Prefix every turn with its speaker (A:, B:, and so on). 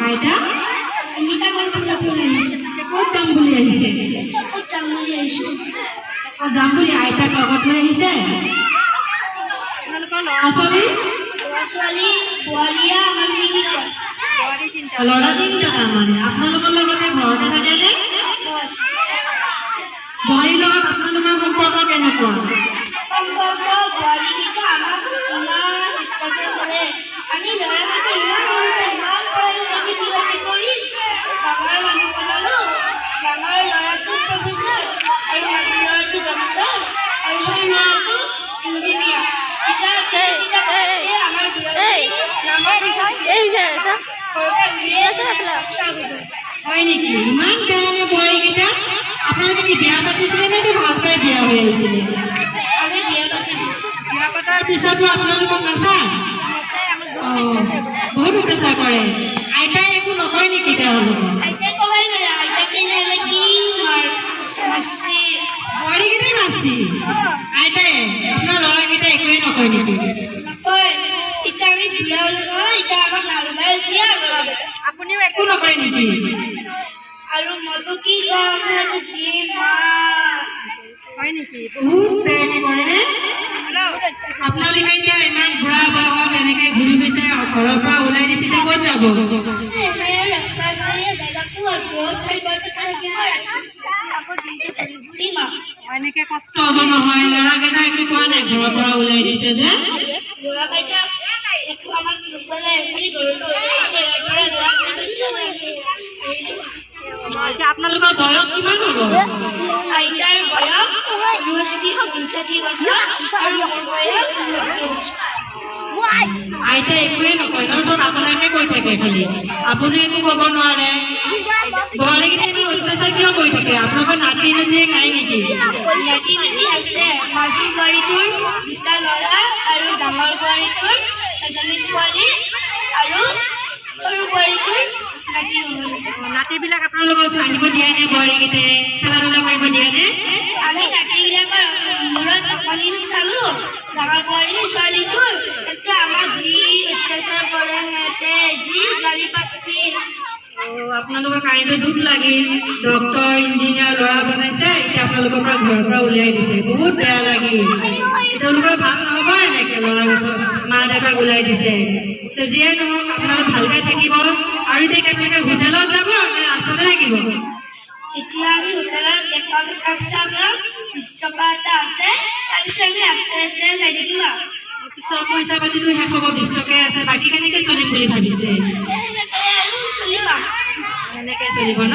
A: আইতা ক'ত যাম বুলি আহিছে যাম বুলি আইতাক লগত লৈ আহিছে ল'ৰা তিনিটা তাৰমানে আপোনালোকৰ লগতে ঘৰতে থাকেনে বোৱাৰীৰ লগত আপোনালোকৰ সম্পৰ্ক কেনেকুৱা হয় নেকি ইমান বেয়া বোৱাৰীকেইটা আপোনালোকে কি বিয়া পাতিছিলে নে ভালকৈ বিয়া হৈ আহিছিলে বিয়া পতাৰ পিছতো আপোনালোকক নাচায় বহুত অত্যাচাৰ কৰে আইতাই একো নকয় নেকি তেওঁলোকক বোৱাৰীকেইটাই নাচি আইতাই আপোনাৰ ল'ৰাকেইটাই একোৱেই নকয় নেকি আপুনিও একো নকয় নেকি
B: আৰু মতো কি
A: হয় নেকি বহুত বেয়া কৰে আপোনালোকে এতিয়া ইমান বুঢ়া বয়সত এনেকৈ ঘূৰি ফুৰিছে ঘৰৰ পৰা ওলাই দিছে ক'ত যাব এনেকৈ কষ্ট হ'ব নহয় ল'ৰাকেইটা একো কোৱা নাই ঘৰৰ পৰা ওলাই দিছে যে আপোনালোকৰ বয়স কিমান হ'ব
B: আইতাৰ বয়স 59 বছৰ আৰু মোৰ বয়স
A: আইতা একোৱে নকয় নহয় আপোনাকে কৈ থাকে খালি আপুনি একো ক'ব নোৱাৰে বোৱাৰীকেইটা ইমান অত্যাচাৰ কিয় কৰি থাকে আপোনালোকৰ নাতি নাতিয়ে নাই নেকি
B: নাতি নাতি আছে মাজু বোৱাৰীটোৰ দুটা ল'ৰা আৰু ডাঙৰ বোৱাৰীটোৰ এজনী ছোৱালী আৰু সৰু বোৱাৰীটোৰ
A: নাতিবিলাক আপোনালোকৰ ওচৰত আনিব দিয়ে নে বোৱাৰীকেইটাই খেলা ধূলা কৰিব দিয়ে নে
B: আমি নাতিবিলাকৰ মূৰত অকণি চালোঁ ডাঙৰ বোৱাৰী ছোৱালীটোৰ এতিয়া আমাক যি অত্যাচাৰ কৰে সিহঁতে যি গালি পাচি
A: আপোনালোকৰ কাৰেণ্টৰ দুখ লাগিল ডক্তৰ ইঞ্জিনিয়াৰ ল'ৰা বনাইছে এতিয়া আপোনালোকৰ পৰা ঘৰৰ পৰা উলিয়াই দিছে বহুত বেয়া লাগিল তেওঁলোকৰ ভাল নহ'ব এনেকৈ ল'ৰা ওচৰত মা দেউতাক ওলাই দিছে যিয়ে নহওক আপোনালোক ভালকৈ থাকিব আৰু এতিয়া আপোনালোকে হোটেলত যাব নে ৰাস্তাতে থাকিব
B: এতিয়া আমি হোটেলত এখন কাপ চাহ খাম 20 টকা এটা আছে তাৰপিছত আমি ৰাস্তাই ৰাস্তাই যাই থাকিম
A: পিছত পইচা পাতিটো শেষ হ'ব 20 টকাই আছে বাকী কেনেকৈ চলিম বুলি ভাবিছে
B: চলিম
A: এনেকৈ চলিব ন